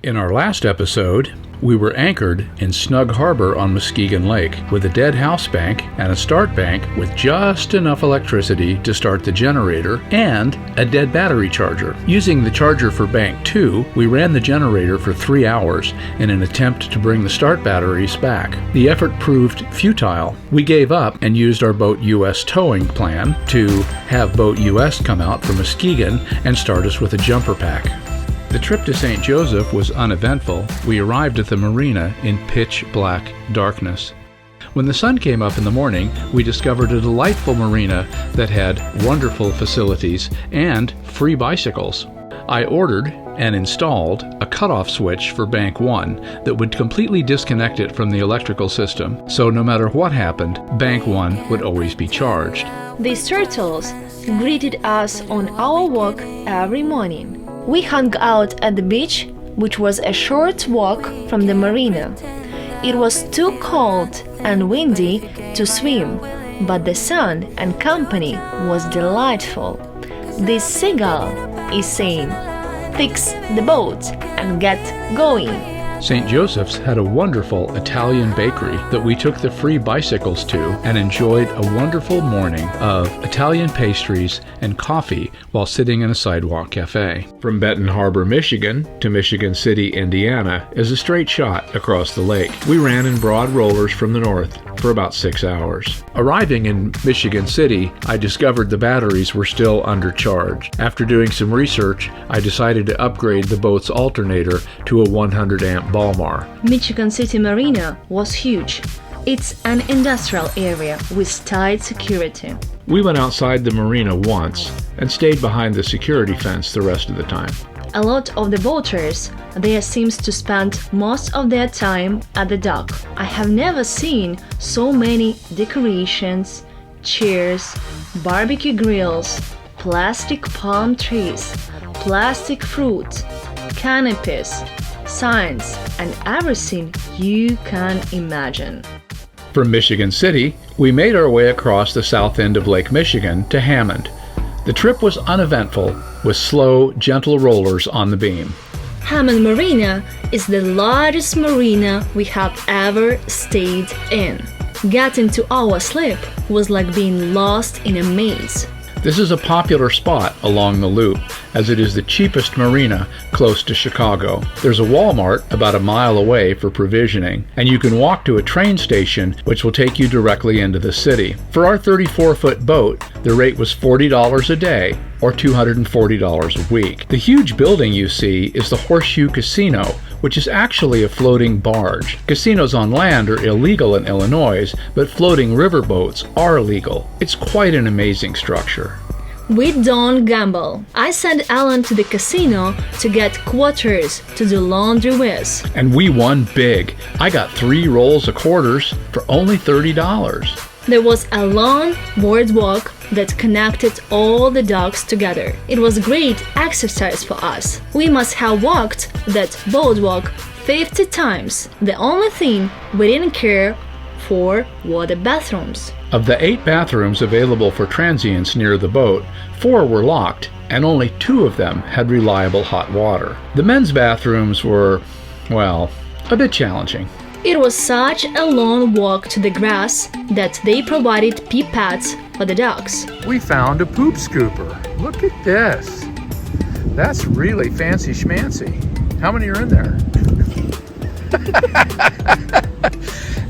In our last episode, we were anchored in Snug Harbor on Muskegon Lake with a dead house bank and a start bank with just enough electricity to start the generator and a dead battery charger. Using the charger for Bank 2, we ran the generator for 3 hours in an attempt to bring the start batteries back. The effort proved futile. We gave up and used our Boat US towing plan to have Boat US come out from Muskegon and start us with a jumper pack. The trip to St. Joseph was uneventful. We arrived at the Marina in pitch black darkness. When the sun came up in the morning, we discovered a delightful marina that had wonderful facilities and free bicycles. I ordered and installed a cutoff switch for Bank 1 that would completely disconnect it from the electrical system, so no matter what happened, Bank 1 would always be charged. These turtles greeted us on our walk every morning. We hung out at the beach, which was a short walk from the marina. It was too cold and windy to swim, but the sun and company was delightful. This seagull is saying, "Fix the boat and get going." St. Joseph's had a wonderful Italian bakery that we took the free bicycles to and enjoyed a wonderful morning of Italian pastries and coffee while sitting in a sidewalk cafe. From Benton Harbor, Michigan to Michigan City, Indiana is a straight shot across the lake. We ran in broad rollers from the north for about 6 hours. Arriving in Michigan City, I discovered the batteries were still undercharged. After doing some research, I decided to upgrade the boat's alternator to a 100 amp Balmar. Michigan City Marina was huge. It's an industrial area with tight security. We went outside the marina once and stayed behind the security fence the rest of the time. A lot of the boaters there seems to spend most of their time at the dock. I have never seen so many decorations, chairs, barbecue grills, plastic palm trees, plastic fruit, canopies, signs, and everything you can imagine. From Michigan City, we made our way across the south end of Lake Michigan to Hammond. The trip was uneventful, with slow, gentle rollers on the beam. Hammond Marina is the largest marina we have ever stayed in. Getting to our slip was like being lost in a maze. This is a popular spot along the loop, as it is the cheapest marina close to Chicago. There's a Walmart about a mile away for provisioning, and you can walk to a train station which will take you directly into the city. For our 34-foot boat, the rate was $40 a day, or $240 a week. The huge building you see is the Horseshoe Casino, which is actually a floating barge. Casinos on land are illegal in Illinois, but floating river boats are legal. It's quite an amazing structure. We don't gamble. I sent Alan to the casino to get quarters to do laundry with. And we won big. I got 3 rolls of quarters for only $30. There was a long boardwalk that connected all the docks together. It was great exercise for us. We must have walked that boardwalk 50 times. The only thing we didn't care for were the bathrooms. Of the 8 bathrooms available for transients near the boat, 4 were locked, and only 2 of them had reliable hot water. The men's bathrooms were, well, a bit challenging. It was such a long walk to the grass that they provided pee pads for the dogs. We found a poop scooper. Look at this. That's really fancy schmancy. How many are in there?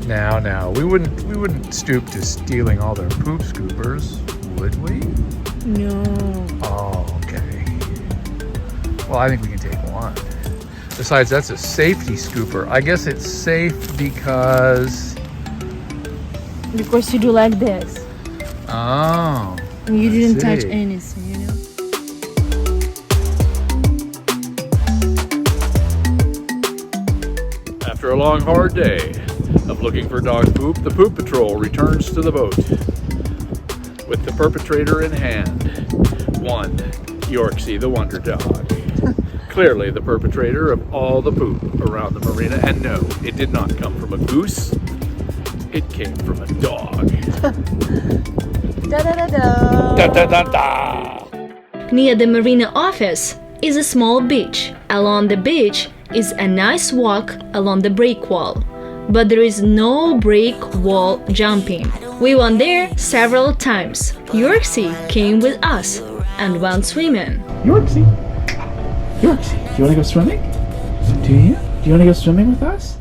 Now, we wouldn't stoop to stealing all their poop scoopers, would we? No. Oh, okay. Well, I think we can take one. Besides, that's a safety scooper. I guess it's safe because you do like this. Oh. You didn't touch see. anything, you know? After a long, hard day of looking for dog poop, the Poop Patrol returns to the boat with the perpetrator in hand. One, Yorksie the Wonder Dog. Clearly the perpetrator of all the poop around the marina, and no, it did not come from a goose. It came from a dog. Da-da-da-da. Da-da-da-da. Near the marina office is a small beach. Along the beach is a nice walk along the break wall, but there is no break wall jumping. We went there several times. Yorksie came with us and went swimming. Yorksie, do you want to go swimming? Do you? Do you want to go swimming with us?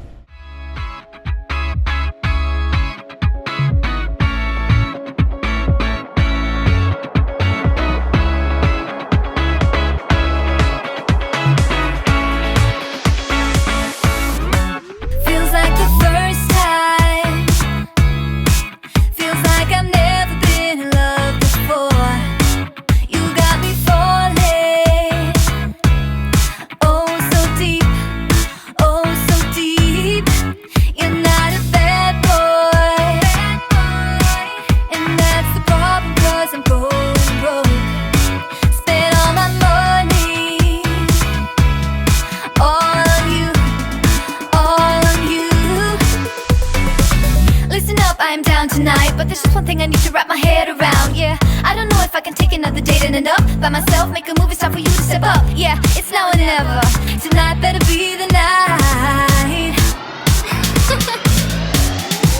Tonight, but there's just one thing I need to wrap my head around. Yeah, I don't know if I can take another date and end up by myself, make a movie, time for you to step up. Yeah, it's now or never. Tonight better be the night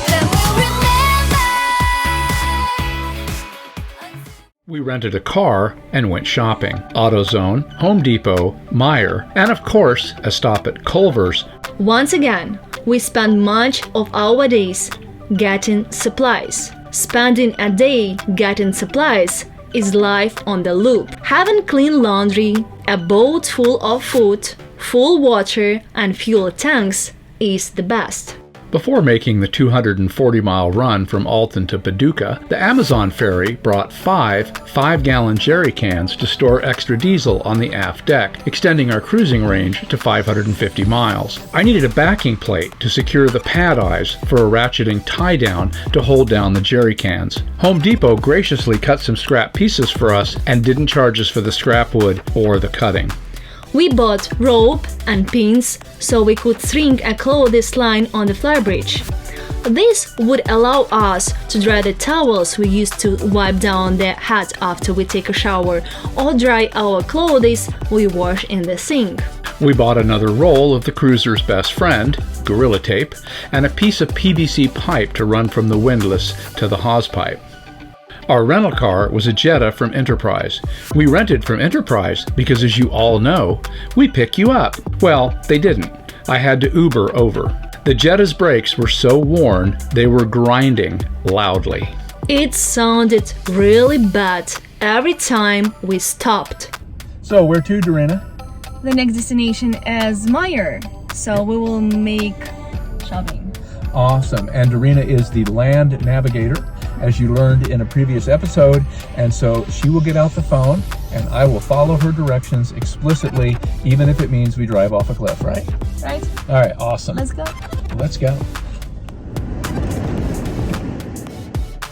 that we'll remember. We rented a car and went shopping. AutoZone, Home Depot, Meijer, and of course, a stop at Culver's. Once again, we spent much of our days getting supplies. Spending a day getting supplies is life on the loop. Having clean laundry, a boat full of food, full water, and fuel tanks is the best. Before making the 240-mile run from Alton to Paducah, the Amazon ferry brought 5-gallon jerry cans to store extra diesel on the aft deck, extending our cruising range to 550 miles. I needed a backing plate to secure the pad eyes for a ratcheting tie-down to hold down the jerry cans. Home Depot graciously cut some scrap pieces for us and didn't charge us for the scrap wood or the cutting. We bought rope and pins so we could string a clothes line on the flybridge. This would allow us to dry the towels we use to wipe down the hat after we take a shower, or dry our clothes we wash in the sink. We bought another roll of the cruiser's best friend, Gorilla Tape, and a piece of PVC pipe to run from the windlass to the hawse pipe. Our rental car was a Jetta from Enterprise. We rented from Enterprise because, as you all know, we pick you up. Well, they didn't. I had to Uber over. The Jetta's brakes were so worn, they were grinding loudly. It sounded really bad every time we stopped. So, where to, Darina? The next destination is Meijer, so we will make shopping. Awesome. And Darina is the land navigator, as you learned in a previous episode, and so she will get out the phone and I will follow her directions explicitly, even if it means we drive off a cliff, right? Right? All right, awesome. Let's go. Let's go.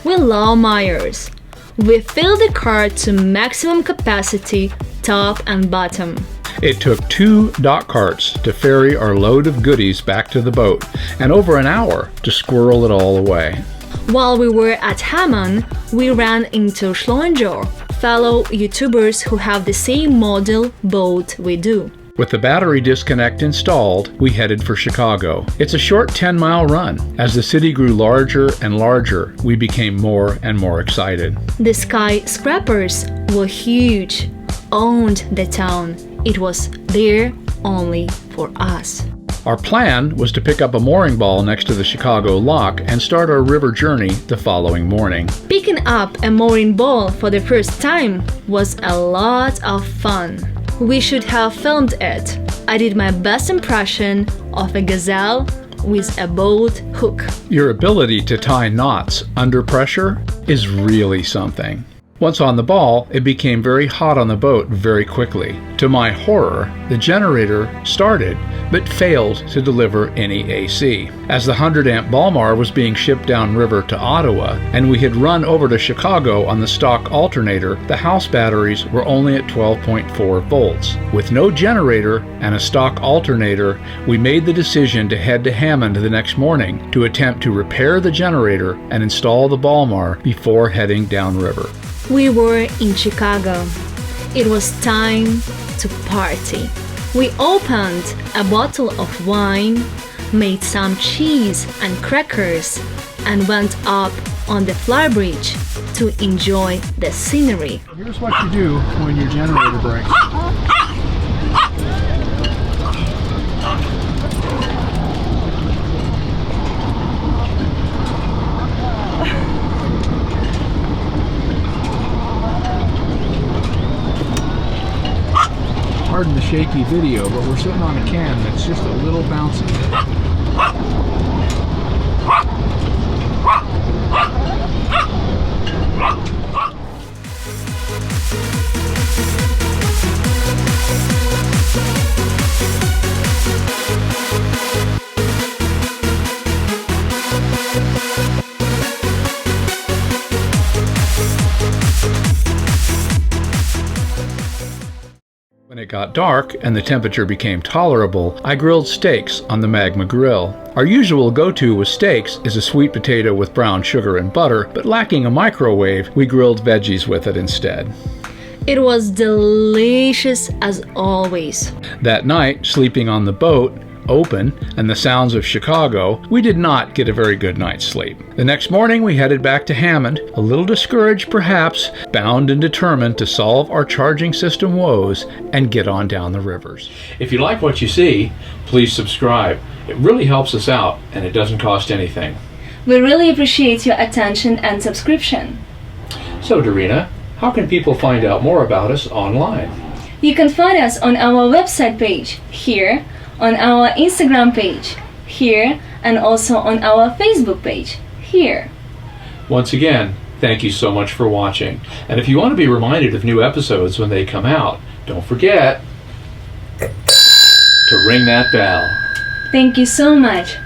We love Meijer's. We fill the car to maximum capacity, top and bottom. It took 2 dock carts to ferry our load of goodies back to the boat, and over an hour to squirrel it all away. While we were at Hammond, we ran into Schlonjo, fellow YouTubers who have the same model boat we do. With the battery disconnect installed, we headed for Chicago. It's a short 10-mile run. As the city grew larger and larger, we became more and more excited. The skyscrapers were huge, owned the town. It was there only for us. Our plan was to pick up a mooring ball next to the Chicago lock and start our river journey the following morning. Picking up a mooring ball for the first time was a lot of fun. We should have filmed it. I did my best impression of a gazelle with a boat hook. Your ability to tie knots under pressure is really something. Once on the ball, it became very hot on the boat very quickly. To my horror, the generator started but failed to deliver any AC. As the 100-amp Balmar was being shipped downriver to Ottawa, and we had run over to Chicago on the stock alternator, the house batteries were only at 12.4 volts. With no generator and a stock alternator, we made the decision to head to Hammond the next morning to attempt to repair the generator and install the Balmar before heading downriver. We were in Chicago. It was time to party. We opened a bottle of wine, made some cheese and crackers, and went up on the flybridge to enjoy the scenery. Here's what you do when your generator breaks. Pardon the shaky video, but we're sitting on a can that's just a little bouncy. When it got dark and the temperature became tolerable, I grilled steaks on the Magma grill. Our usual go-to with steaks is a sweet potato with brown sugar and butter, but lacking a microwave, we grilled veggies with it instead. It was delicious as always. That night, sleeping on the boat, open, and the sounds of Chicago, we did not get a very good night's sleep. The next morning we headed back to Hammond, a little discouraged perhaps, bound and determined to solve our charging system woes and get on down the rivers. If you like what you see, please subscribe. It really helps us out and it doesn't cost anything. We really appreciate your attention and subscription. So Darina, how can people find out more about us online? You can find us on our website page, here, on our Instagram page, here, and also on our Facebook page, here. Once again, thank you so much for watching. And if you want to be reminded of new episodes when they come out, don't forget to ring that bell. Thank you so much.